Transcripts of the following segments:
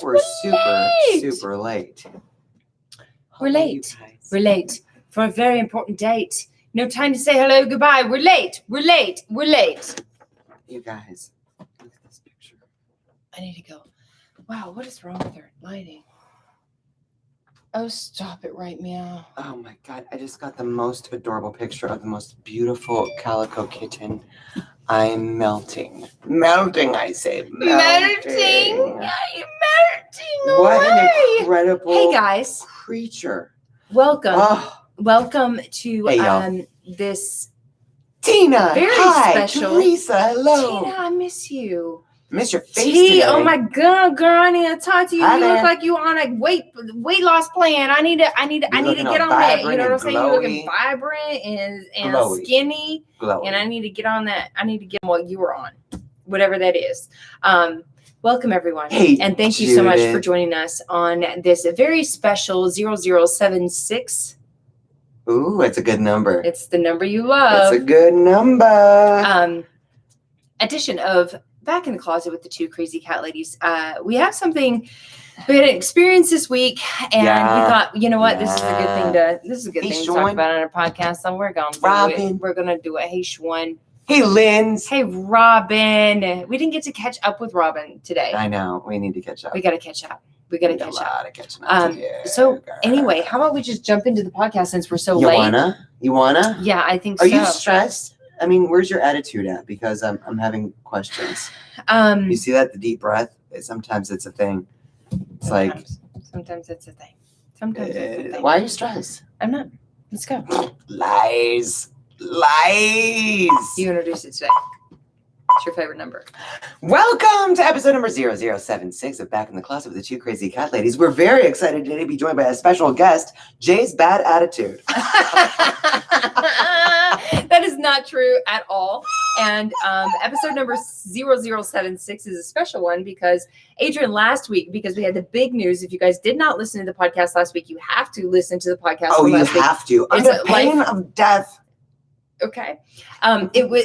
We're super late. We're late. We're late for a very important date. No time to say hello, goodbye. We're late. We're late. We're late. You guys, look at this picture. I need to go. Wow, what is wrong with our lighting? Oh, stop it right meow. Oh my God, I just got the most adorable picture of the most beautiful calico kitten. I'm melting. Melting, I say. Melting? Are you melting What away? an incredible Hey guys, creature. welcome. Oh, Welcome to Hey, y'all. this Tina. Very Hi. special. Teresa, hello. Tina, I miss you. Miss your face T, today. oh my God, girl, I need to talk to you. Hi You there. look like you on a weight loss plan. I need to looking get all on that. You vibrant know what I'm and saying? You're looking glowy. vibrant and Glowy. skinny. Glowing. And I need to get on that. I need to get on what you were on, whatever that is. Welcome everyone. Hey, and thank you so much for Judith. joining us on this very special 0076. Ooh, it's a good number. It's the number you love. It's a good number. Edition of Back in the Closet with the Two Crazy Cat Ladies. We have something we had an experience this week, and we thought, you know what, this is a good thing to Sean. talk about on our podcast. So we're gonna do Robin. it. We're gonna do it. Hey Sean. Hey, Linz. Hey Robin. We didn't get to catch up with Robin today. I know. We need to catch up. We gotta catch up. We gotta catch a up. lot of catching up to do, So girl. anyway, how about we just jump into the podcast since we're so You late? You wanna? Yeah, I think Are so. you stressed? I mean, where's your attitude at? Because I'm having questions. You see that? The deep breath? Sometimes it's a thing. It's sometimes it's a thing. Sometimes it's a thing. Why are you stressed? I'm not. Let's go. Lies. You introduce it today. What's your favorite number? Welcome to episode number 0076 of Back in the Closet with the Two Crazy Cat Ladies. We're very excited today to be joined by a special guest, Jay's Bad Attitude. That is not true at all. And episode number 0076 is a special one because Adrian last week, because we had the big news. If you guys did not listen to the podcast last week, you have to listen to the podcast. Oh, from you last week. have to. It's Under pain of death. Okay.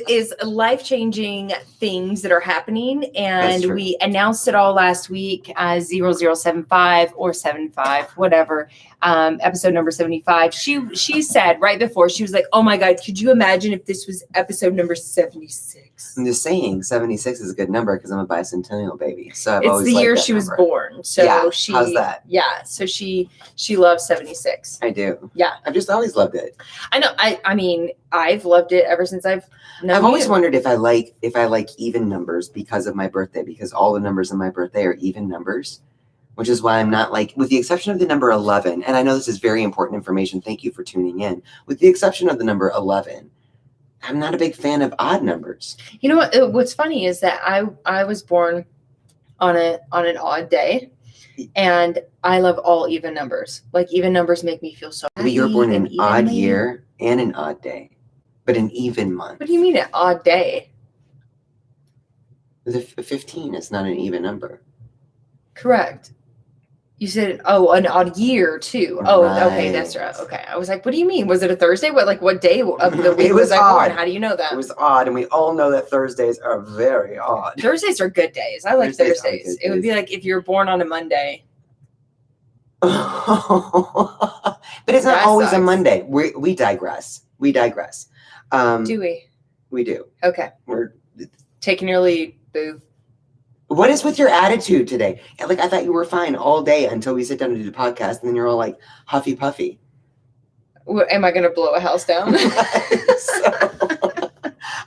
Is life-changing things that are happening, and we announced it all last week as 0075 or 75, whatever. Episode number 75. She said right before, she was like, "Oh my God, could you imagine if this was episode number 76?" I'm just saying, 76 is a good number because I'm a bicentennial baby. So I've It's always the liked year that she was number. born. So Yeah, she how's that? Yeah. So she loves 76. I do. Yeah. I've just always loved it. I know. I mean, I've loved it ever since I've known I've always you. wondered if I like even numbers because of my birthday, because all the numbers in my birthday are even numbers, which is why I'm not like, with the exception of the number 11, and I know this is very important information. Thank you for tuning in. With the exception of the number 11, I'm not a big fan of odd numbers. You know what? What's funny is that I was born on an odd day, and I love all even numbers. Like even numbers make me feel so. Maybe you were born in happy an odd evenly. year and an odd day, but an even month. What do you mean an odd day? The 15 is not an even number. Correct. You said an odd year too. Oh, okay, Right. that's right. Okay, I was like, what do you mean? Was it a Thursday? What day of the week It was was I born? odd. How do you know that? It was odd, and we all know that Thursdays are very odd. Thursdays are good days. I like Thursdays are Thursdays. good It would be days. like if you're born on a Monday. But it's not That always a sucks. Monday. We digress. Do we? We do. Okay. We're. Taking your lead, boo. What is with your attitude today? Like I thought you were fine all day until we sit down to do the podcast, and then you're all like huffy puffy. What, am I going to blow a house down?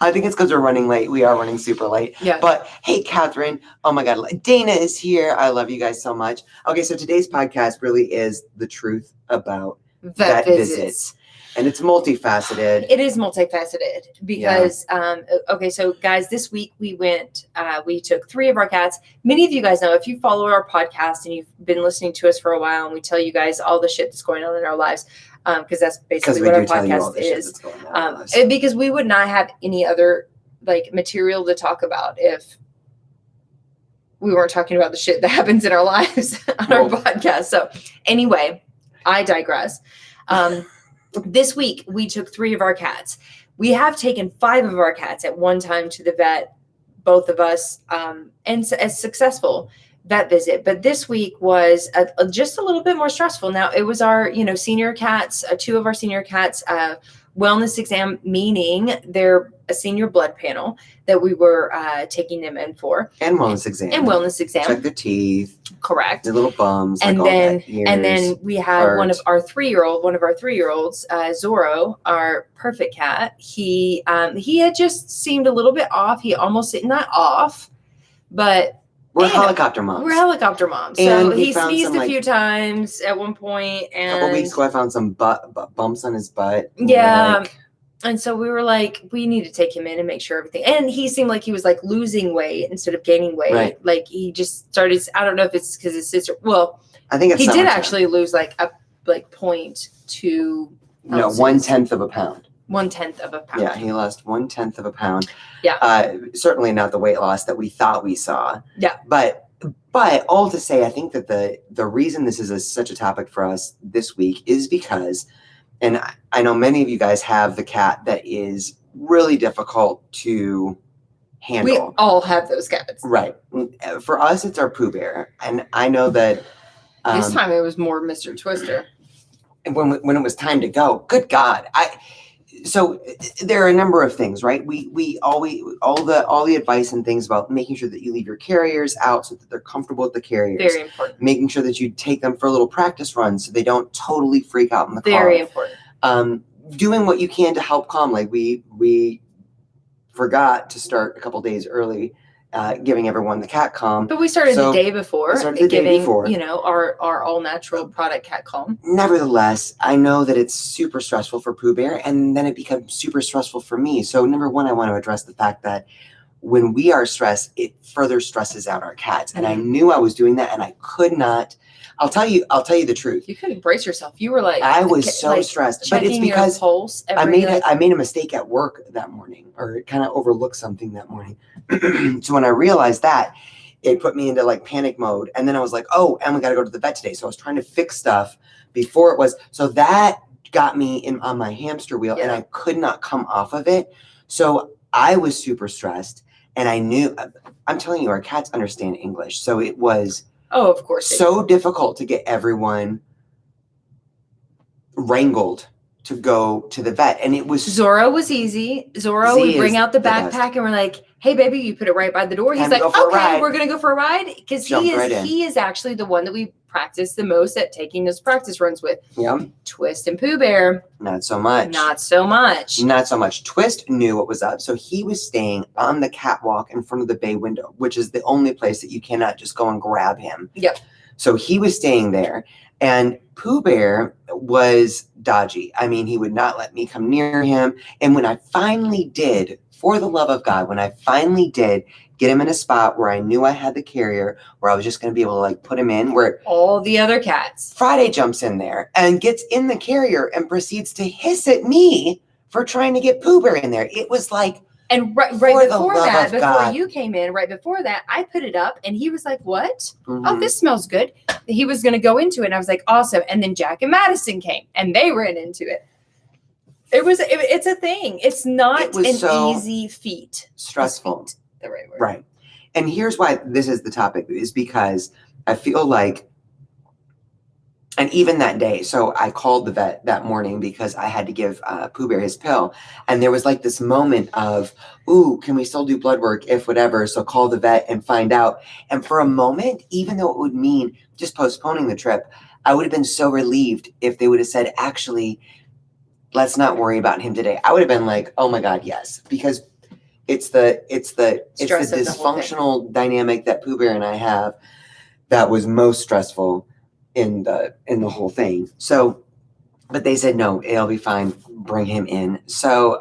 I think it's because we're running late. We are running super late. Yeah. But hey, Catherine. Oh my God. Dana is here. I love you guys so much. Okay. So today's podcast really is the truth about Vet visits. and it's multifaceted. It is multifaceted because, okay, so guys, this week we took 3 of our cats. Many of you guys know, if you follow our podcast and you've been listening to us for a while, and we tell you guys all the shit that's going on in our lives, because that's basically what our podcast is. Because we would not have any other like material to talk about if we weren't talking about the shit that happens in our lives on our podcast. So anyway, I digress. This week we took 3 of our cats. We have taken 5 of our cats at one time to the vet, both of us, and as successful. vet visit. But this week was just a little bit more stressful. Now it was our, senior cats, two of our senior cats, wellness exam, meaning they're a senior blood panel that we were taking them in for. And wellness exam. Check Check their teeth. Correct. The little bums. And like then, all that, ears, and then we had heart. one of our 3-year-olds, Zorro, our perfect cat. He had just seemed a little bit off. He almost not off, but We're helicopter moms. We're helicopter moms. And So we he found sneezed some, a few times at one point, a and couple weeks ago, I found some bumps on his butt. And yeah. like, And so we were like, we need to take him in and make sure everything. And he seemed like he was like losing weight instead of gaining weight. Right. Like he just started. I don't know if it's because his sister. Well, I think it's he did summertime. actually lose like 0.2. No, ounces. 1/10 of a pound. 1/10 of a pound. Yeah, he lost 1/10 of a pound. Yeah. Certainly not the weight loss that we thought we saw. Yeah. But all to say, I think that the reason this is such a topic for us this week is because, and I know many of you guys have the cat that is really difficult to handle. We all have those cats. Right. For us, it's our Pooh Bear, and I know that This time it was more Mr. Twister. and when it was time to go, good God, so there are a number of things, right? We always all the advice and things about making sure that you leave your carriers out so that they're comfortable with the carriers. Very important. Making sure that you take them for a little practice run so they don't totally freak out in the car. Very important. Doing what you can to help calm. Like we forgot to start a couple days early, giving everyone the cat calm. But we started So, the day before, we started the day giving before. our all natural product cat calm. Nevertheless, I know that it's super stressful for Pooh Bear, and then it becomes super stressful for me. So number one, I want to address the fact that when we are stressed, it further stresses out our cats. And I knew I was doing that, and I could not. I'll tell you the truth. You couldn't brace yourself. You were like, I was so stressed, but it's checking your because pulse I every, made a mistake at work that morning, or kind of overlooked something that morning. So when I realized that, it put me into like panic mode. And then I was like, oh, and we got to go to the vet today. So I was trying to fix stuff before it was. So that got me on my hamster wheel, and I could not come off of it. So I was super stressed, and I knew. I'm telling you, our cats understand English, so it was. Oh, of course. So difficult to get everyone wrangled to go to the vet. And it was Zorro was easy. Zorro, Z we bring is out the the best. backpack and we're like, hey baby, you put it right by the door. He's Time to like, go for a okay, ride. we're gonna go for a ride. Because Jumped right in. he is actually the one that we practice the most at taking those practice runs with. yeah, Twist and Pooh Bear, not so much. not so much. Not so much. Twist knew what was up. So he was staying on the catwalk in front of the bay window, which is the only place that you cannot just go and grab him. Yep. So he was staying there. And Pooh Bear was dodgy. I mean, he would not let me come near him. And when I finally did, for the love of God, when I finally did get him in a spot where I knew I had the carrier, where I was just going to be able to like put him in, where All the other cats. Friday jumps in there and gets in the carrier and proceeds to hiss at me for trying to get Pooh Bear in there. It was like, And right For the before love that, of before God. you came in, right before that, I put it up and he was like, what? Oh, mhm. this smells good. He was going to go into it. And I was like, awesome. And then Jack and Madison came and they ran into it. It's a thing. It's not It was an so easy feat. stressful. Feat, the right word. Right. And here's why this is the topic, is because I feel like, and even that day, so I called the vet that morning because I had to give Pooh Bear his pill. And there was like this moment of, ooh, can we still do blood work if whatever? So call the vet and find out. And for a moment, even though it would mean just postponing the trip, I would have been so relieved if they would have said, actually, let's not worry about him today. I would have been like, oh my God, yes. Because it's the Stress of the whole thing. dysfunctional dynamic that Pooh Bear and I have that was most stressful in the whole thing. So, but they said, no, it'll be fine. Bring him in. So,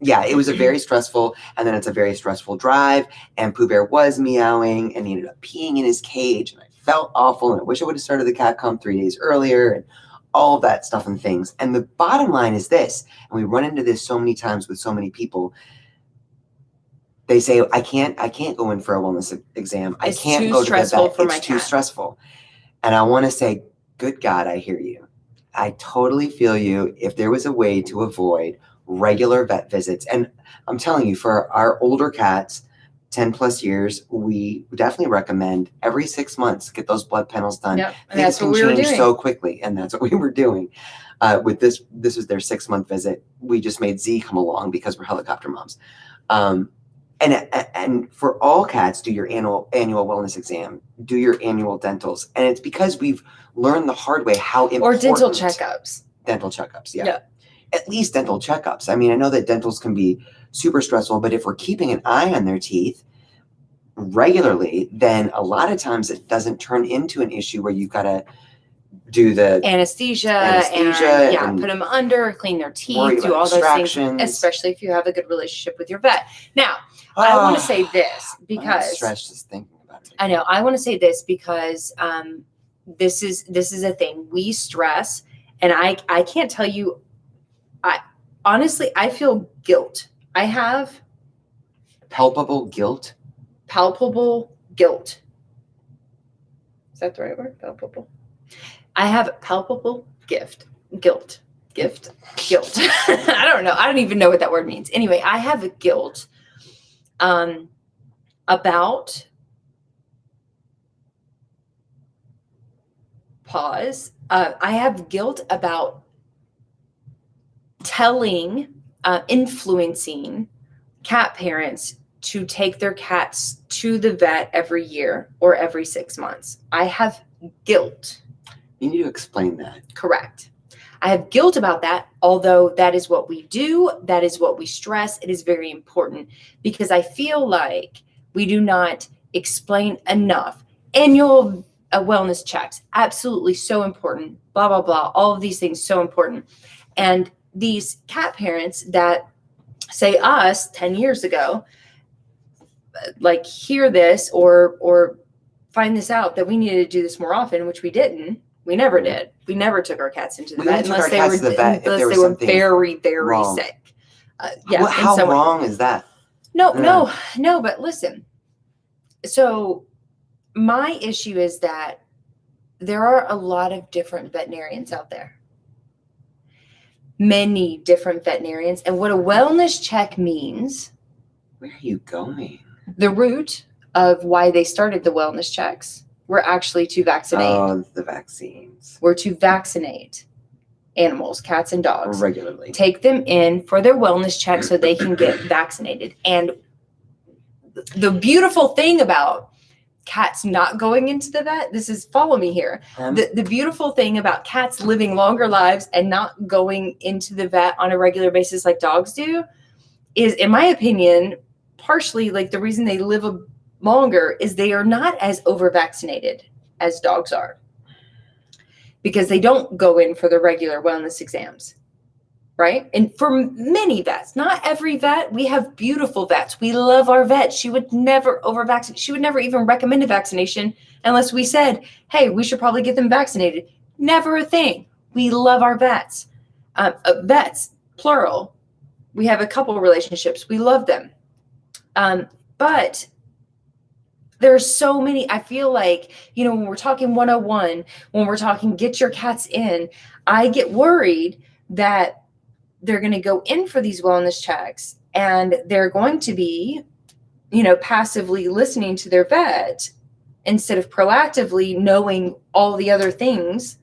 yeah, it was a very stressful, and then it's a very stressful drive, and Pooh Bear was meowing and he ended up peeing in his cage, and I felt awful, and I wish I would have started the cat calm 3 days earlier, and all of that stuff and things. And the bottom line is this, and we run into this so many times with so many people. They say, I can't go in for a wellness exam. It's I can't too go to the stressful vet. for my It's too cat." stressful. And I want to say, good God, I hear you. I totally feel you. If there was a way to avoid regular vet visits, and I'm telling you, for our older cats, 10 plus years, we definitely recommend every 6 months get those blood panels done. Yep. And Things that's what can we were change doing. so quickly, and that's what we were doing. With this was their 6-month visit. We just made Z come along because we're helicopter moms. And for all cats, do your annual wellness exam, do your annual dentals, and it's because we've learned the hard way how important Or dental checkups. Dental checkups, yeah. Yeah. At least dental checkups. I mean, I know that dentals can be super stressful, but if we're keeping an eye on their teeth regularly, then a lot of times it doesn't turn into an issue where you've got to do the Anesthesia and put them under, clean their worry teeth, do about all those things, extractions. especially if you have a good relationship with your vet. Now, I want to say this I'm because stressed just thinking about it. I know I want to say this because this is a thing we stress, and I can't tell you. I honestly feel guilt. I have Palpable guilt. palpable guilt. Is that the right word? Palpable. I have palpable guilt. I don't know. I don't even know what that word means. Anyway, I have a guilt about I have guilt about influencing cat parents to take their cats to the vet every year or every 6 months. I have guilt. You need to explain that. Correct. I have guilt about that, although that is what we do. That is what we stress. It is very important because I feel like we do not explain enough. Annual wellness checks, absolutely so important. Blah, blah, blah. All of these things, so important. And these cat parents that say us 10 years ago, like hear this or find this out that we needed to do this more often, which we didn't. We never did. We never took our cats into the We only vet took unless our they cats were to the vet if there was they were something very, very wrong. sick. Well, how wrong is that? No. But listen. So my issue is that there are a lot of different veterinarians out there. Many different veterinarians. And what a wellness check means, Where are you going? the root of why they started the wellness checks were actually to vaccinate. Oh, the vaccines. Were to vaccinate animals, cats and dogs. Regularly. Take them in for their wellness check so they can get vaccinated. And the beautiful thing about cats not going into the vet, follow me here. The beautiful thing about cats living longer lives and not going into the vet on a regular basis like dogs do is, in my opinion, partially like the reason they live longer is they are not as over vaccinated as dogs are because they don't go in for the regular wellness exams. Right? And for many vets, not every vet, we have beautiful vets. We love our vet. She would never over-vaccinate. She would never even recommend a vaccination unless we said, hey, we should probably get them vaccinated. Never a thing. We love our vets. Vets, plural. We have a couple of relationships. We love them. But there's so many, I feel like, when we're talking 101, when we're talking get your cats in, I get worried that they're going to go in for these wellness checks and they're going to be, passively listening to their vet instead of proactively knowing all the other things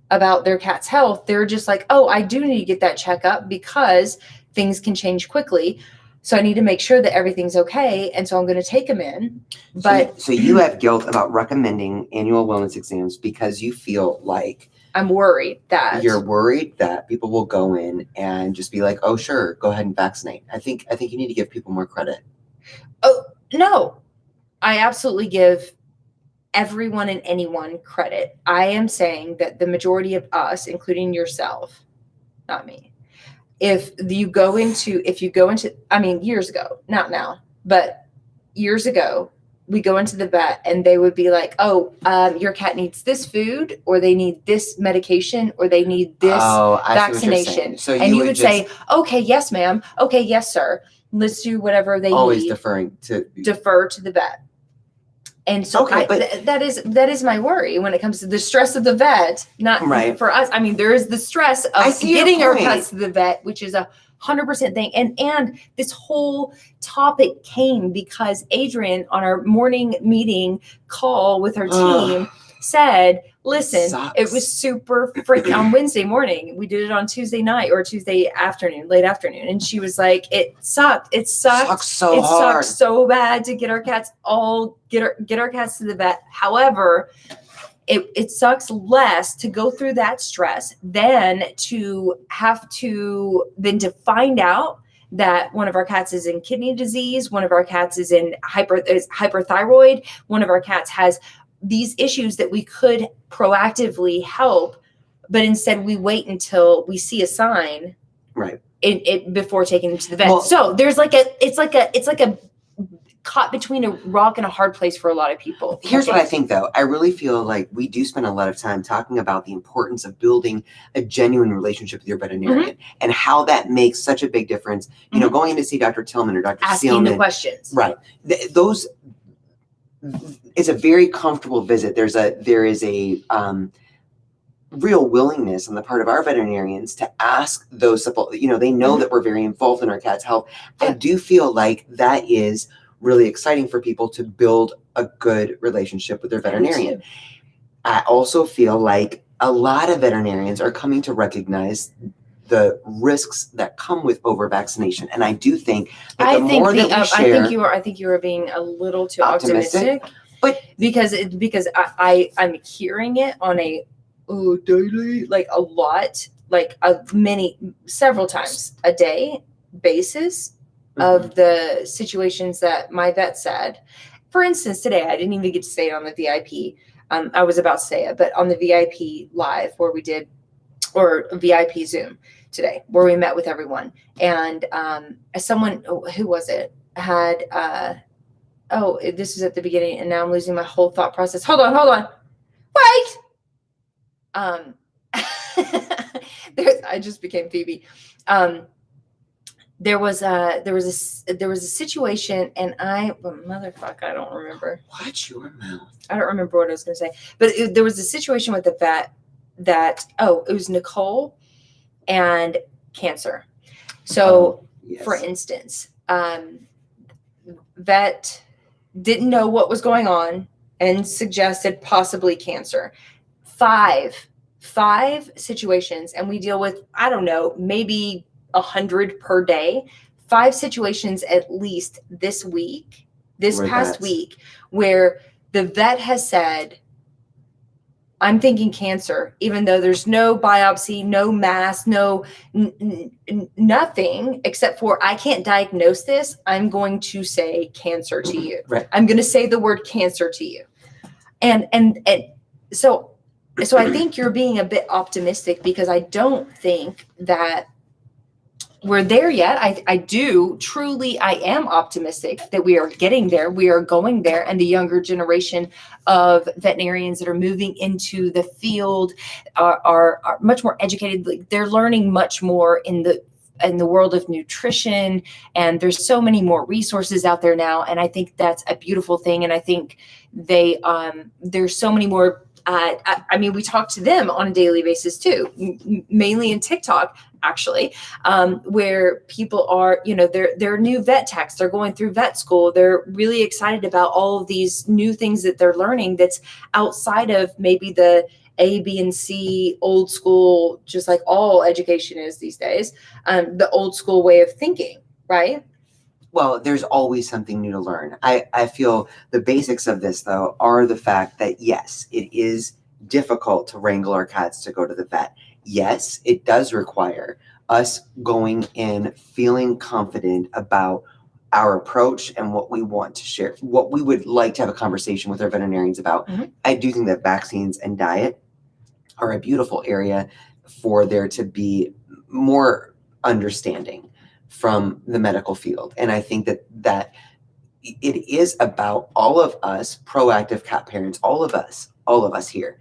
about their cat's health. They're just like, oh, I do need to get that checkup because things can change quickly. So I need to make sure that everything's okay. And so I'm going to take them in. But so you have guilt about recommending annual wellness exams because you feel like I'm worried that you're worried that people will go in and just be like, oh, sure, go ahead and vaccinate. I think you need to give people more credit. Oh, no, I absolutely give everyone and anyone credit. I am saying that the majority of us, including yourself, not me, if you go into, years ago, not now, but years ago, we go into the vet and they would be like, oh, your cat needs this food or they need this medication or they need this vaccination. So and you would say, okay, yes, ma'am. Okay, yes, sir. Let's do whatever they always need. Defer to the vet. And so that is my worry when it comes to the stress of the vet, not right. For us. I mean, there is the stress of getting our pets to the vet, which is a 100% thing. And this whole topic came because Adrian on our morning meeting call with her team said, listen, Sucks. it was super freaking on Wednesday morning. We did it on Tuesday night or Tuesday afternoon, late afternoon. And she was like, it sucked. It sucked. Sucks so It hard. sucked so bad to get our cats get our cats to the vet. However, it sucks less to go through that stress than to have to find out that one of our cats is in kidney disease, one of our cats is in hyperthyroid, one of our cats has these issues that we could proactively help, but instead we wait until we see a sign, right, it before taking them to the vet. Well, so there's it's like a caught between a rock and a hard place for a lot of people. Here's what I think, though. I really feel like we do spend a lot of time talking about the importance of building a genuine relationship with your veterinarian and how that makes such a big difference. You know, going in to see Dr. Tillman or Dr. Asking Seelman, the questions. right? Those it's a very comfortable visit. There is a real willingness on the part of our veterinarians to ask those simple. You know, they know that we're very involved in our cat's health. I do feel like that is really exciting for people to build a good relationship with their veterinarian. I also feel like a lot of veterinarians are coming to recognize the risks that come with over vaccination. And I do think that I think you were being a little too optimistic. But because I'm hearing it on a daily, like a lot, like several times a day basis of the situations that my vet said. For instance, today, I didn't even get to say it on the VIP. I was about to say it, but on the VIP live where we did, or VIP Zoom today, where we met with everyone. And someone, who was it, had, this was at the beginning, and now I'm losing my whole thought process. Hold on. Wait! I just became Phoebe. There was a situation, and I don't remember. Watch your mouth. I don't remember what I was going to say, but there was a situation with the vet that it was Nicole and cancer. So, yes. For instance, vet didn't know what was going on and suggested possibly cancer. Five situations, and we deal with, I don't know, maybe 100 per day, 5 situations at least this past week, where the vet has said, I'm thinking cancer, even though there's no biopsy, no mass, nothing except for, I can't diagnose this. I'm going to say cancer to you. Right. I'm going to say the word cancer to you. And so I think you're being a bit optimistic, because I don't think that we're there yet. I am optimistic that we are getting there. We are going there. And the younger generation of veterinarians that are moving into the field are much more educated. Like, they're learning much more in the world of nutrition, and there's so many more resources out there now. And I think that's a beautiful thing. And I think there's so many more. We talk to them on a daily basis too, mainly in TikTok, actually, where people are, they're new vet techs. They're going through vet school. They're really excited about all of these new things that they're learning that's outside of maybe the A, B, and C old school, just like all education is these days, the old school way of thinking, right? Well, there's always something new to learn. I feel the basics of this, though, are the fact that, yes, it is difficult to wrangle our cats to go to the vet. Yes, it does require us going in feeling confident about our approach and what we want to share, what we would like to have a conversation with our veterinarians about. Mm-hmm. I do think that vaccines and diet are a beautiful area for there to be more understanding from the medical field. And I think that it is about all of us proactive cat parents, all of us here,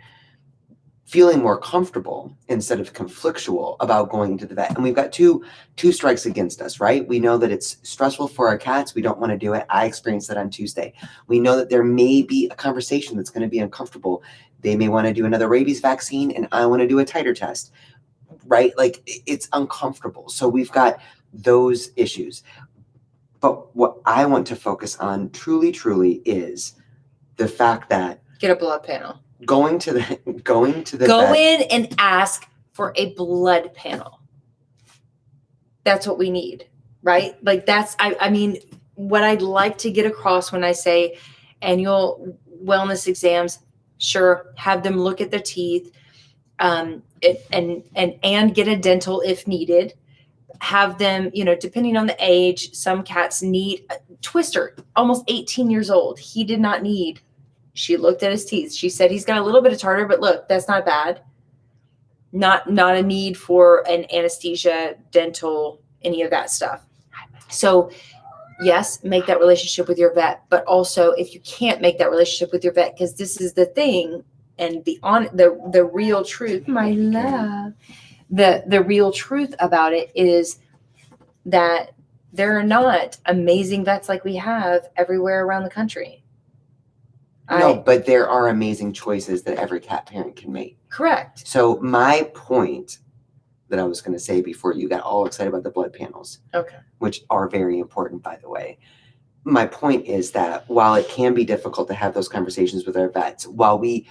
feeling more comfortable instead of conflictual about going to the vet. And we've got two strikes against us, right? We know that it's stressful for our cats. We don't want to do it. I experienced that on Tuesday. We know that there may be a conversation that's going to be uncomfortable. They may want to do another rabies vaccine, and I want to do a titer test, right? Like, it's uncomfortable. So we've got those issues. But what I want to focus on truly is the fact that Get a blood panel. going to the Go vet, in and ask for a blood panel. That's what we need, right? Like that's, I mean, what I'd like to get across when I say annual wellness exams, sure, have them look at their teeth, and get a dental if needed. Have them, depending on the age, some cats need Twister, almost 18 years old. He did not need. She looked at his teeth. She said he's got a little bit of tartar, but look, that's not bad. Not a need for an anesthesia, dental, any of that stuff. So yes, make that relationship with your vet, but also if you can't make that relationship with your vet, because this is the thing, and the real truth, my love, the real truth about it is that there are not amazing vets like we have everywhere around the country. no, but there are amazing choices that every cat parent can make. Correct. So my point that I was going to say before you got all excited about the blood panels, Okay. which are very important, by the way. My point is that while it can be difficult to have those conversations with our vets, while we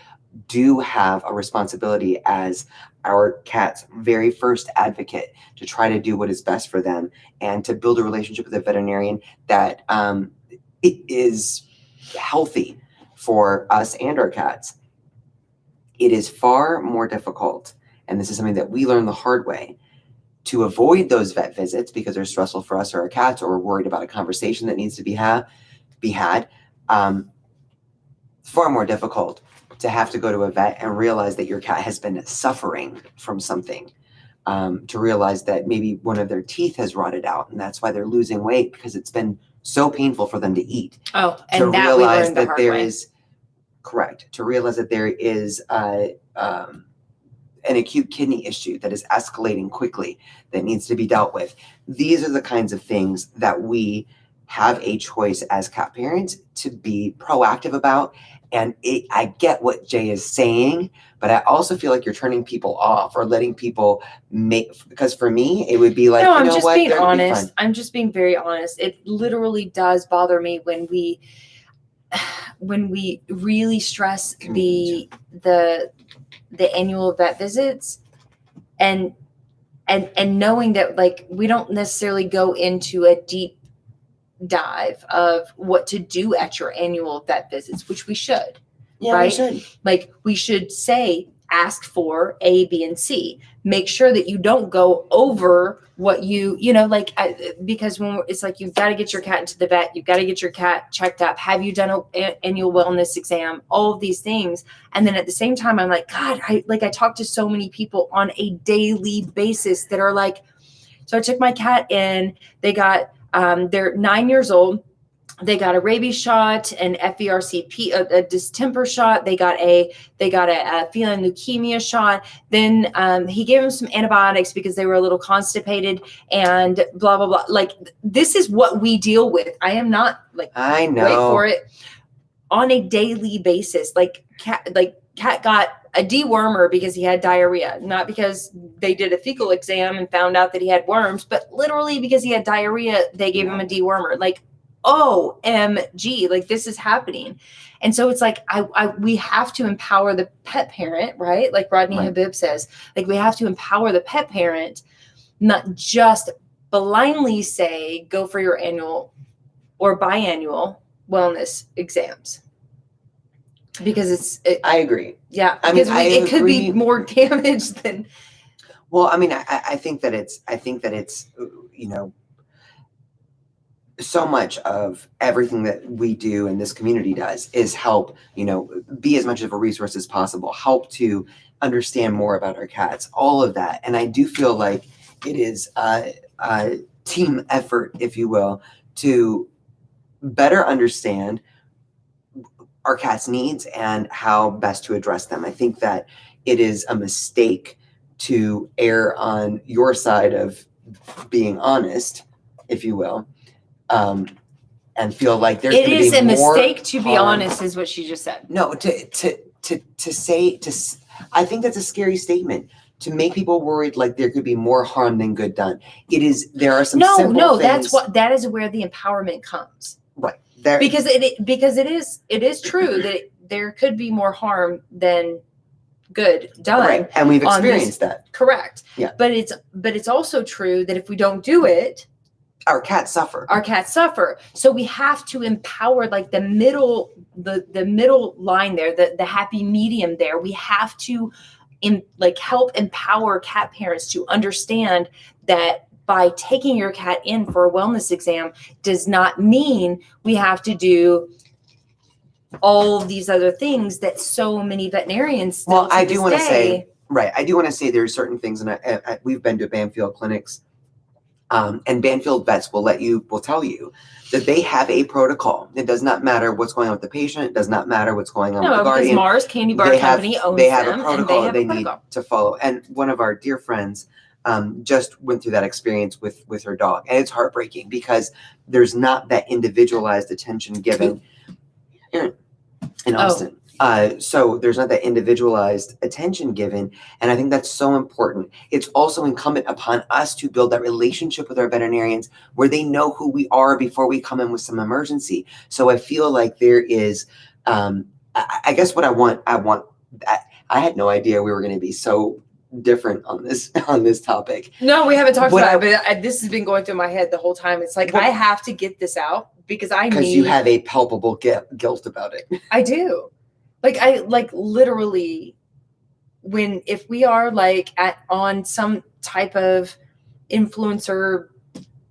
do have a responsibility as our cat's very first advocate to try to do what is best for them and to build a relationship with a veterinarian that it is healthy for us and our cats, it is far more difficult, and this is something that we learned the hard way, to avoid those vet visits because they're stressful for us or our cats, or we're worried about a conversation that needs to be had. Far more difficult to have to go to a vet and realize that your cat has been suffering from something, to realize that maybe one of their teeth has rotted out and that's why they're losing weight because it's been so painful for them to eat. Oh, To and that we realize learned the that hard there way. is correct. To realize that there is an acute kidney issue that is escalating quickly that needs to be dealt with. These are the kinds of things that we have a choice as cat parents to be proactive about. And I get what Jay is saying, but I also feel like you're turning people off or letting people because for me, it would be like, No, you I'm know just what? being They're gonna be honest. fine. I'm just being very honest. It literally does bother me when we really stress the annual vet visits and knowing that like we don't necessarily go into a deep dive of what to do at your annual vet visits, which we should. Yeah, right? we should. Like we should say, ask for A, B, and C. Make sure that you don't go over what because when it's like, you've got to get your cat into the vet, you've got to get your cat checked up. Have you done an annual wellness exam? All of these things. And then at the same time, I'm like, God, I talk to so many people on a daily basis that are like, so I took my cat in, they got, they're 9 years old. They got a rabies shot, an FVRCP, a distemper shot. They got a feline leukemia shot. Then he gave them some antibiotics because they were a little constipated and blah, blah, blah. Like, this is what we deal with. I am not like, I know. wait for it, on a daily basis. Cat got a dewormer because he had diarrhea, not because they did a fecal exam and found out that he had worms, but literally because he had diarrhea, they gave him a dewormer. Like, OMG, like this is happening. And so it's like, we have to empower the pet parent, right? Like Rodney Right. Habib says, like we have to empower the pet parent, not just blindly say, go for your annual or biannual wellness exams. Because I agree. yeah, I mean, because it could be agree. more damage than. Well, I mean, I think that it's, so much of everything that we do and this community does is help, be as much of a resource as possible, help to understand more about our cats, all of that. And I do feel like it is a team effort, if you will, to better understand our cats' needs and how best to address them. I think that it is a mistake to err on your side of being honest, if you will. And feel like there's It going is to be a more mistake to be harm. honest, is what she just said. No, I think that's a scary statement to make people worried like there could be more harm than good done. There are some No, simple that's things. that is where the empowerment comes. Right. There, Because it is true that there could be more harm than good done. right. And we've on these- experienced that. Correct. Yeah. But it's also true that if we don't do it, Our cats suffer. our cats suffer. So we have to empower like the middle line there, the happy medium there. We have to help empower cat parents to understand that by taking your cat in for a wellness exam does not mean we have to do all of these other things that so many veterinarians still Well, to I do this want to say, day- right. I do want to say there's certain things, and we've been to Banfield clinics, and Banfield vets will tell you that they have a protocol. It does not matter what's going on with the patient. It does not matter what's going on with the because guardian. Mars Candy Bar They have, Company owns they have them, a protocol and that they need to follow. And one of our dear friends just went through that experience with her dog, and it's heartbreaking because there's not that individualized attention given in Austin. So there's not that individualized attention given, and I think that's so important. It's also incumbent upon us to build that relationship with our veterinarians where they know who we are before we come in with some emergency. So I feel like there is, I guess what I had no idea we were going to be so different on this topic. No, we haven't talked What about it, but this has been going through my head the whole time. It's like What- I have to get this out because You have a palpable guilt about it. I do. I literally if we are on some type of influencer,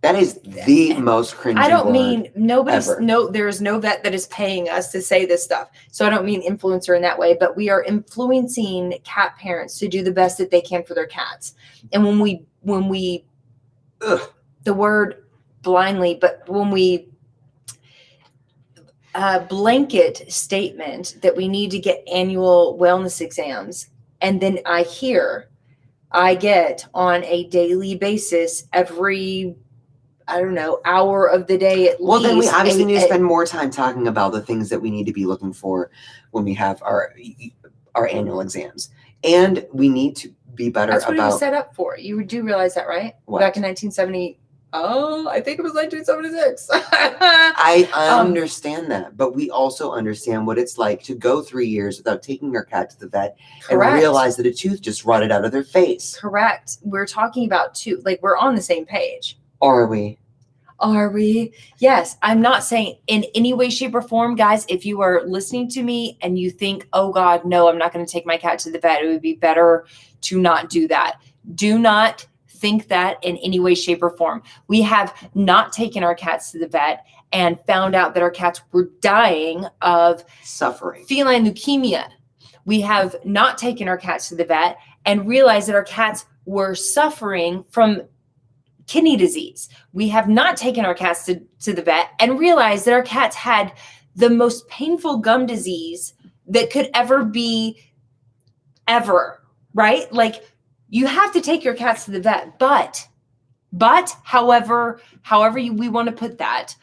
That is the most cringy I don't word mean ever. there is no vet that is paying us to say this stuff. So I don't mean influencer in that way, but we are influencing cat parents to do the best that they can for their cats. And when we Ugh. the word blindly, but when we blanket statement that we need to get annual wellness exams, and then I get on a daily basis every hour of the day at least. Well, then we obviously need to spend more time talking about the things that we need to be looking for when we have our annual exams, and we need to be better That's what it was about set up for. You do realize that, right? What? Back in 1970. Oh, I think it was 1976. I understand that, but we also understand what it's like to go 3 years without taking our cat to the vet and realize that a tooth just rotted out of their face. Correct. We're talking about we're on the same page. Are we? Are we? Yes. I'm not saying in any way, shape, or form, guys, if you are listening to me and you think, oh God, no, I'm not going to take my cat to the vet, it would be better to not do that. Do not think that in any way, shape, or form. We have not taken our cats to the vet and found out that our cats were dying of Suffering. feline leukemia. We have not taken our cats to the vet and realized that our cats were suffering from kidney disease. We have not taken our cats to the vet and realized that our cats had the most painful gum disease that could ever be, right? You have to take your cats to the vet, but however we want to put that,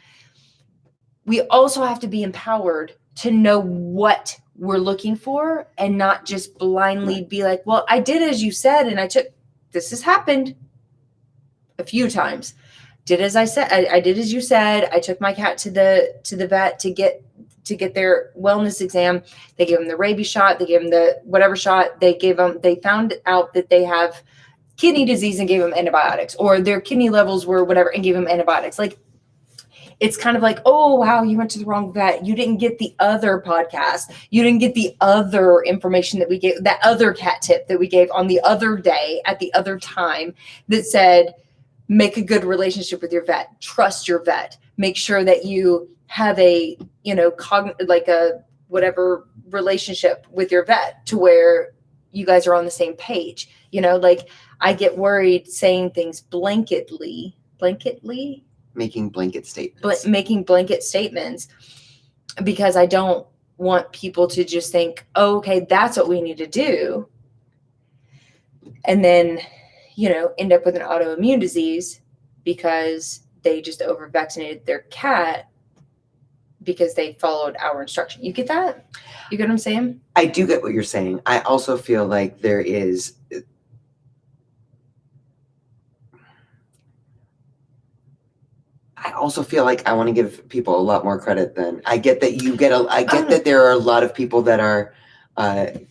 we also have to be empowered to know what we're looking for and not just blindly be like, well, I did as you said, and this has happened a few times. Did as I said, I did as you said. I took my cat to the vet to get their wellness exam. They gave them the rabies shot. They gave them the whatever shot. They found out that they have kidney disease and gave them antibiotics, or their kidney levels were whatever and gave them antibiotics. It's kind of like, oh, wow, you went to the wrong vet. You didn't get the other podcast. You didn't get the other information that we gave, that other cat tip that we gave on the other day at the other time that said, make a good relationship with your vet. Trust your vet. Make sure that you have a, whatever relationship with your vet to where you guys are on the same page. I get worried saying things blanketly, Making blanket statements. but making blanket statements because I don't want people to just think, oh, okay, that's what we need to do. And then, end up with an autoimmune disease because they just over vaccinated their cat because they followed our instruction. You get that? You get what I'm saying? I do get what you're saying. I also feel like there is I also feel like I want to give people a lot more credit than I get that you get. I get Oh. that there are a lot of people that are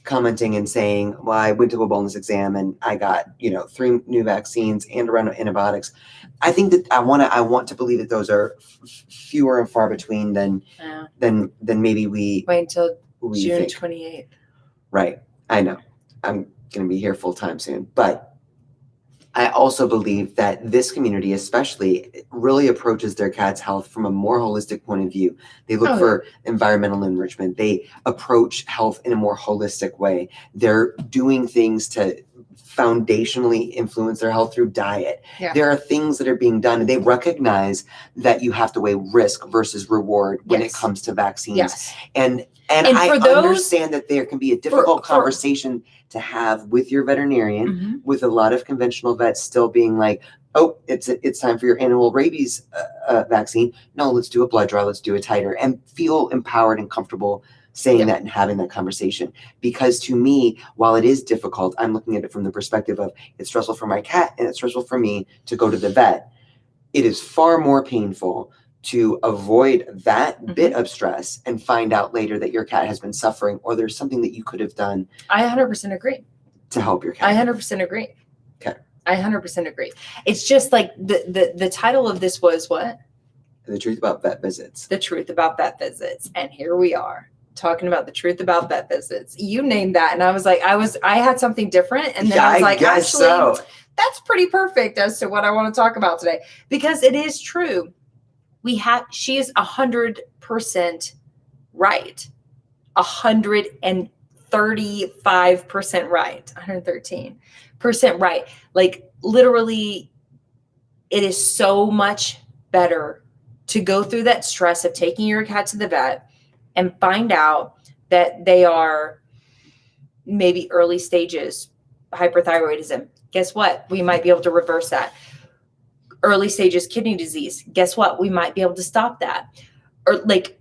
commenting and saying, well, I went to a wellness exam and I got, 3 new vaccines and a round of antibiotics. I think that I want to believe that those are fewer and far between than maybe we wait until June think. 28th. Right. I know. I'm going to be here full time soon, but I also believe that this community especially really approaches their cat's health from a more holistic point of view. They look for environmental enrichment. They approach health in a more holistic way. They're doing things to foundationally influence their health through diet. Yeah. There are things that are being done, and they recognize that you have to weigh risk versus reward when it comes to vaccines. Yes. And I understand that there can be a difficult conversation to have with your veterinarian, with a lot of conventional vets still being like, oh, it's time for your annual rabies vaccine. No, let's do a blood draw, let's do a titer, and feel empowered and comfortable saying that and having that conversation. Because to me, while it is difficult, I'm looking at it from the perspective of it's stressful for my cat and it's stressful for me to go to the vet. It is far more painful to avoid that bit of stress and find out later that your cat has been suffering or there's something that you could have done. I 100% agree. To help your cat. I 100% agree. Okay. I 100% agree. It's just like the title of this was what? The Truth About Vet Visits. The Truth About Vet Visits. And here we are talking about the truth about vet visits. You named that. And I was like, I had something different. And then I was like, actually, that's pretty perfect as to what I want to talk about today, because it is true. She is 100% right. 135% right. 113% right. Like literally, it is so much better to go through that stress of taking your cat to the vet and find out that they are maybe early stages hyperthyroidism. Guess what? We might be able to reverse that. Early stages kidney disease. Guess what? We might be able to stop that. Or like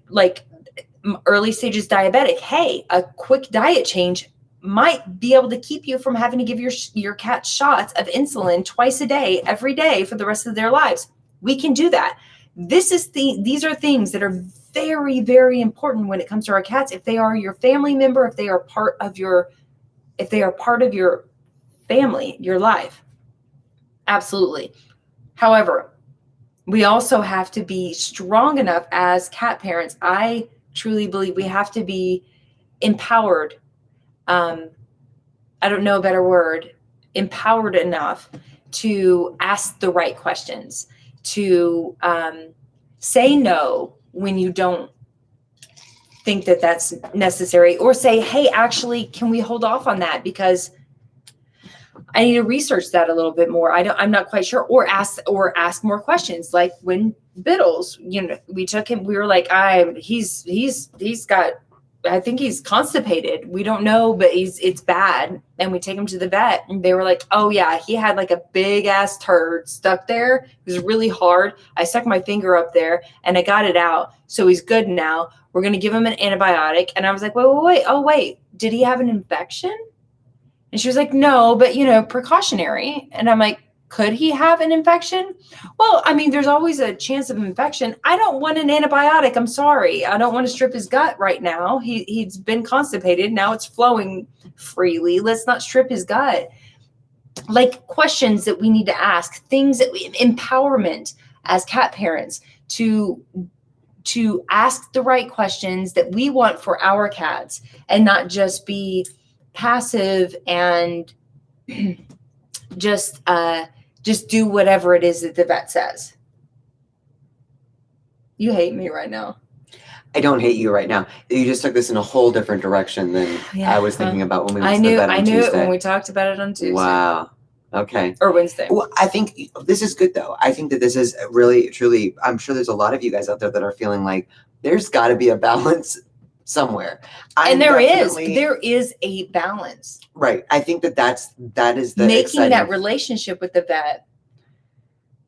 early stages diabetic. Hey, a quick diet change might be able to keep you from having to give your cat shots of insulin twice a day, every day for the rest of their lives. We can do that. These are things that are very, very important when it comes to our cats. If they are your family member, if they are part of your family, your life. Absolutely. However, we also have to be strong enough as cat parents. I truly believe we have to be empowered. I don't know a better word, empowered enough to ask the right questions, to say no when you don't think that that's necessary, or say, hey, actually, can we hold off on that? Because I need to research that a little bit more. I'm not quite sure. Or ask more questions. Like when Biddles, we took him, we were like, he's got, I think he's constipated. We don't know, but it's bad. And we take him to the vet and they were like, oh yeah, he had like a big ass turd stuck there. It was really hard. I stuck my finger up there and I got it out. So he's good now. We're going to give him an antibiotic. And I was like, wait. Oh, wait. Did he have an infection? And she was like, no, but precautionary. And I'm like, could he have an infection? Well, I mean, there's always a chance of infection. I don't want an antibiotic. I'm sorry. I don't want to strip his gut right now. He's been constipated. Now it's flowing freely. Let's not strip his gut. Like questions that we need to ask, things that empowerment as cat parents to ask the right questions that we want for our cats and not just be passive and just do whatever it is that the vet says. You hate me right now. I don't hate you right now. You just took this in a whole different direction than I was thinking about when we went to the vet on Tuesday. I knew it when we talked about it on Tuesday. Wow. Okay. Or Wednesday. Well, I think this is good though. I think that this is really, truly, I'm sure there's a lot of you guys out there that are feeling like there's got to be a balance somewhere. And there is a balance. Right. I think that is the making that relationship with the vet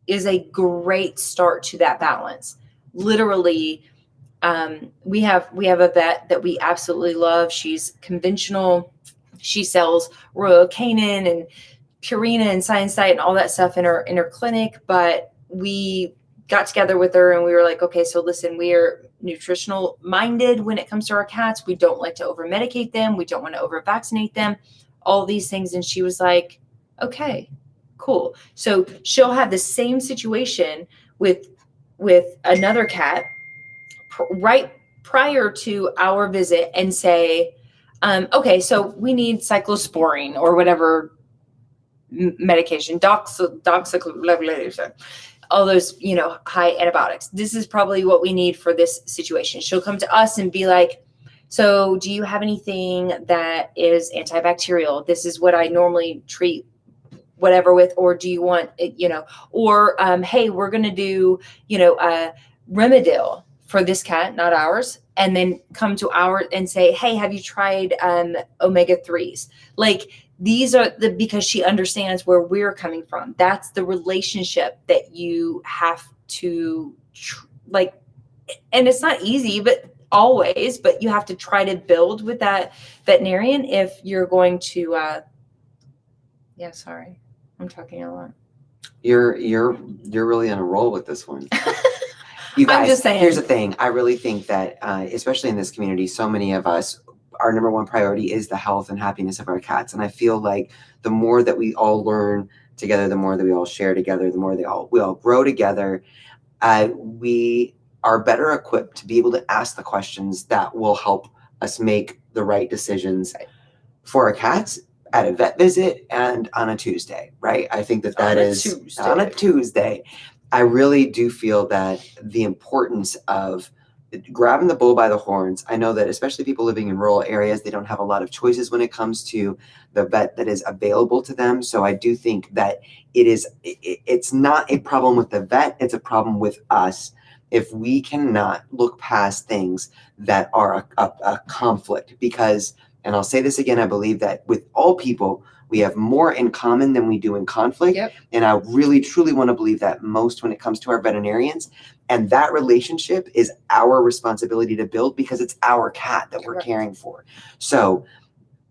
is a great start to that balance. Literally, we have a vet that we absolutely love. She's conventional. She sells Royal Canin and Purina and Science Diet and all that stuff in her clinic, but we got together with her and we were like, okay, so listen, we are nutritional minded when it comes to our cats. We don't like to over medicate them. We don't want to over vaccinate them, all these things. And she was like, okay, cool. So she'll have the same situation with another cat right prior to our visit and say, okay, so we need cyclosporine or whatever medication, doxycycline, all those, high antibiotics. This is probably what we need for this situation. She'll come to us and be like, so do you have anything that is antibacterial? This is what I normally treat whatever with, or do you want, or, hey, we're going to do, Rimadyl for this cat, not ours. And then come to our and say, hey, have you tried omega-3s? Like, these are because she understands where we're coming from. That's the relationship that you have to and it's not easy, but you have to try to build with that veterinarian if you're going to, sorry, I'm talking a lot. You're really on a roll with this one. You guys, I'm just saying. Here's the thing. I really think that, especially in this community, so many of us, our number one priority is the health and happiness of our cats. And I feel like the more that we all learn together, the more that we all share together, the more we all grow together, we are better equipped to be able to ask the questions that will help us make the right decisions for our cats at a vet visit and on a Tuesday, right? I think that is on a Tuesday. I really do feel that the importance of grabbing the bull by the horns. I know that especially people living in rural areas, they don't have a lot of choices when it comes to the vet that is available to them. So I do think that it's not a problem with the vet, it's a problem with us if we cannot look past things that are a conflict. Because, and I'll say this again, I believe that with all people, we have more in common than we do in conflict. Yep. And I really, truly want to believe that most when it comes to our veterinarians. And that relationship is our responsibility to build because it's our cat that we're caring for. So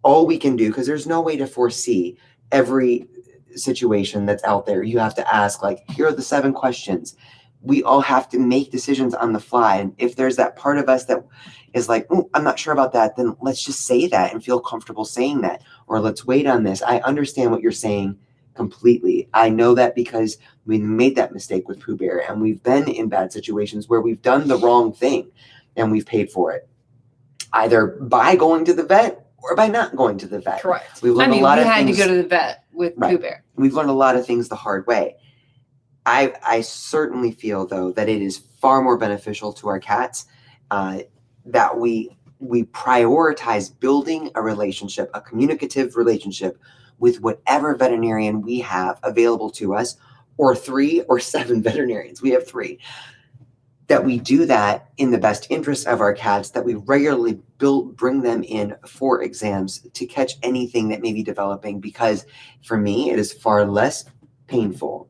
all we can do, because there's no way to foresee every situation that's out there. You have to ask, like, here are the 7 questions. We all have to make decisions on the fly. And if there's that part of us that is like, oh, I'm not sure about that, then let's just say that and feel comfortable saying that. Or let's wait on this. I understand what you're saying completely. I know that because we made that mistake with Pooh Bear, and we've been in bad situations where we've done the wrong thing and we've paid for it, either by going to the vet or by not going to the vet. Correct. We've learned a lot of things. We had to go to the vet with Pooh Bear. We've learned a lot of things the hard way. I certainly feel, though, that it is far more beneficial to our cats that we prioritize building a relationship, a communicative relationship with whatever veterinarian we have available to us, or 3 or 7 veterinarians. We have 3. That we do that in the best interest of our cats, that we regularly bring them in for exams to catch anything that may be developing, because for me, it is far less painful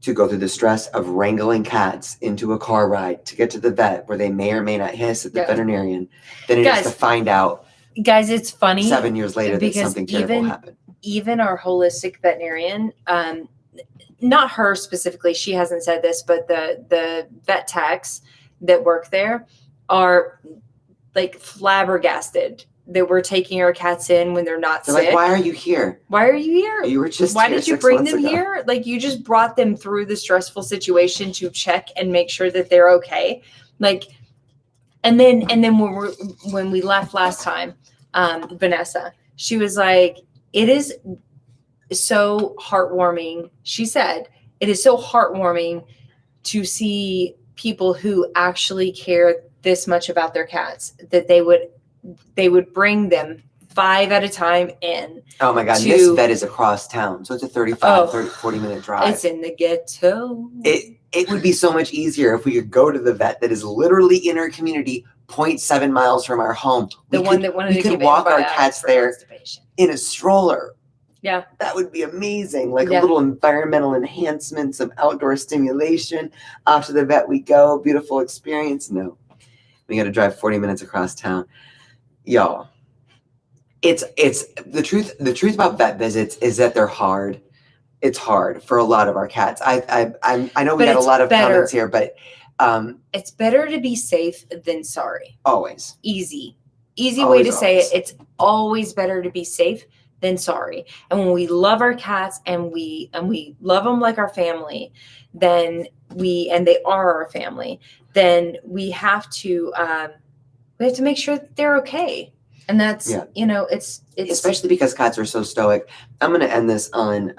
to go through the stress of wrangling cats into a car ride to get to the vet where they may or may not hiss at the veterinarian than it is to find out. Guys, it's funny. 7 years later that something terrible happened. Even our holistic veterinarian, not her specifically, she hasn't said this, but the vet techs that work there are like flabbergasted that we're taking our cats in when they're not sick. Like, why are you here? Why are you here? You were just Why here did you 6 bring months them ago. here? Like, you just brought them through the stressful situation to check and make sure that they're okay. Like, and then when we left last time, Vanessa, she was like, it is so heartwarming. She said, it is so heartwarming to see people who actually care this much about their cats, that they would bring them 5 at a time in. Oh my God, this vet is across town. So it's a 40-minute drive. It's in the ghetto. It would be so much easier if we could go to the vet that is literally in our community, 0.7 miles from our home. We could walk our cats there in a stroller. Yeah. That would be amazing. Like a little environmental enhancement, some outdoor stimulation. Off to the vet we go. Beautiful experience. No. We got to drive 40 minutes across town. Y'all, it's the truth about vet visits is that they're hard. it's hard for a lot of our cats. I know we But got a it's lot of better. comments here, but It's better to be safe than sorry. always. Easy way Always, to say always. it. It's always better to be safe than sorry. And when we love our cats and we love them like our family, then they are our family, then we have to make sure that they're okay. And that's, Yeah. it's Especially because cats are so stoic. I'm going to end this on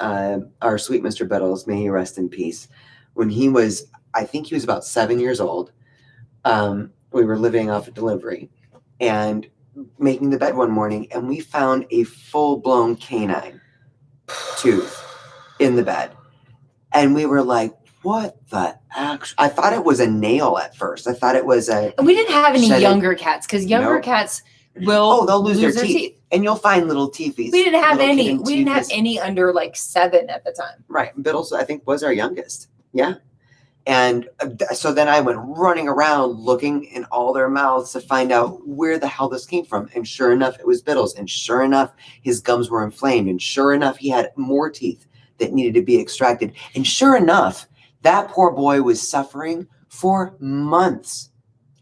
our sweet Mr. Biddles. May he rest in peace. When I think he was about 7 years old, we were living off a delivery and making the bed one morning, and we found a full-blown canine tooth in the bed. And we were like, what the actual? I thought it was a nail at first. I thought it was a... And we didn't have any Shed it. younger cats because younger Nope. cats will they'll lose their teeth. And you'll find little teethies. We didn't have little any. kitten We didn't have teethies. any under like 7 at the time. Right. Biddles, I think, was our youngest. Yeah. And so then I went running around looking in all their mouths to find out where the hell this came from. And sure enough, it was Biddles. And sure enough, his gums were inflamed. And sure enough, he had more teeth that needed to be extracted. And sure enough, that poor boy was suffering for months.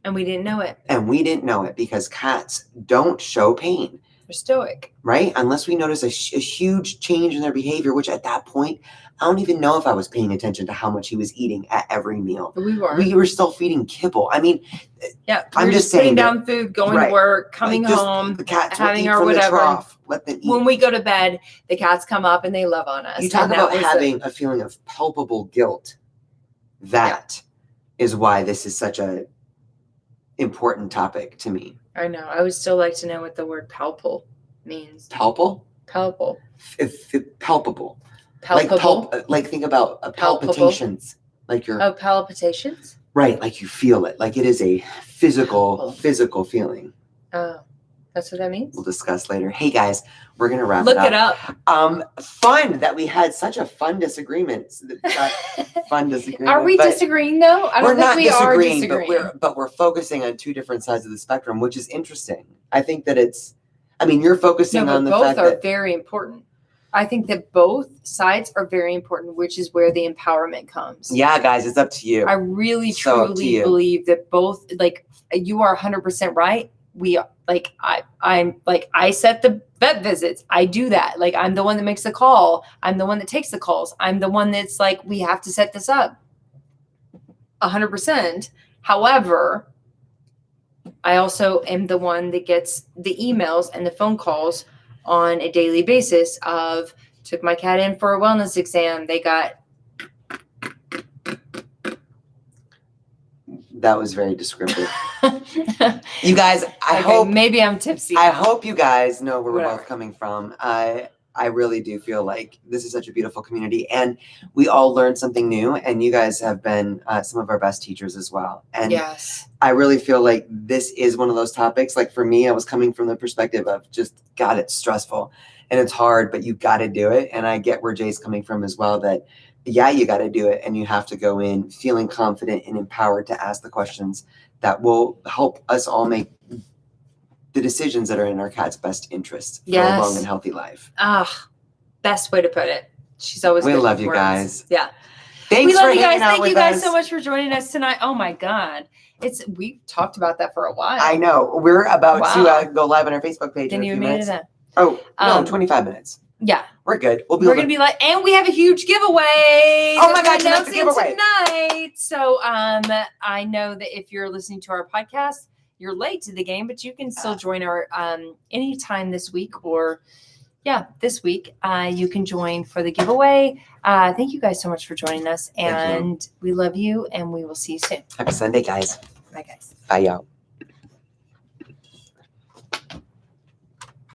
And we didn't know it. And we didn't know it because cats don't show pain, They're stoic. right? Unless we notice a huge change in their behavior, which at that point, I don't even know if I was paying attention to how much he was eating at every meal. But we were. We were still feeding kibble. I mean, Yeah. I'm we were just putting saying down food, going right. to work, coming like, just home. the cats will having eat our from whatever. the trough. Let them eat. When we go to bed, the cats come up and they love on us. You talk And that about was having a feeling of palpable guilt. That is why this is such a important topic to me. I know. I would still like to know what the word palpable means. Palpable? Palpable. Palpable. Palpable. Like think about Palpable. palpitations. Like you're Oh, palpitations? right, like you feel it. Like it is a Palpable. physical feeling. Oh, that's what that means? We'll discuss later. Hey guys, we're gonna wrap Look it it up. up. Fun that we had such a fun disagreement. Fun disagreement. Are we but disagreeing though? I we're don't think not we are disagreeing, disagreeing. but we're focusing on two different sides of the spectrum, which is interesting. I think that you're focusing No, on but the both fact are that very important. I think that both sides are very important, which is where the empowerment comes. yeah, guys, it's up to you. I really So up to truly you. believe that both, like, you are 100% right. I set the vet visits. I do that. Like, I'm the one that makes the call. I'm the one that takes the calls. I'm the one that's like, we have to set this up 100%. However, I also am the one that gets the emails and the phone calls on a daily basis of took my cat in for a wellness exam. They got That was very descriptive. You guys, maybe I'm tipsy. I hope you guys know where we're Whatever. both coming from. I really do feel like this is such a beautiful community, and we all learned something new, and you guys have been some of our best teachers as well. And Yes. I really feel like this is one of those topics. Like for me, I was coming from the perspective of just, God, it's stressful and it's hard, but you got to do it. And I get where Jay's coming from as well, that yeah, you got to do it. And you have to go in feeling confident and empowered to ask the questions that will help us all make the decisions that are in our cat's best interest for a long and healthy life. Best way to put it. She's always We good love with you words. guys. Yeah. Thanks We love for you guys. hanging out Thank with you guys us. so much for joining us tonight. Oh my God. We've talked about that for a while. I know. We're about Wow. to go live on our Facebook page Didn't in a even few made minutes. it up. Oh, no, Um, 25 minutes. Yeah. We're good. We'll be We're able going to be like, and we have a huge giveaway. Oh my that God, we're tonight's the announcing giveaway. tonight. So I know that if you're listening to our podcast, you're late to the game, but you can still join our anytime this week or this week. You can join for the giveaway. Thank you guys so much for joining us, Thank you. and we love you, and we will see you soon. Happy Sunday, guys. Bye, guys. Bye, y'all.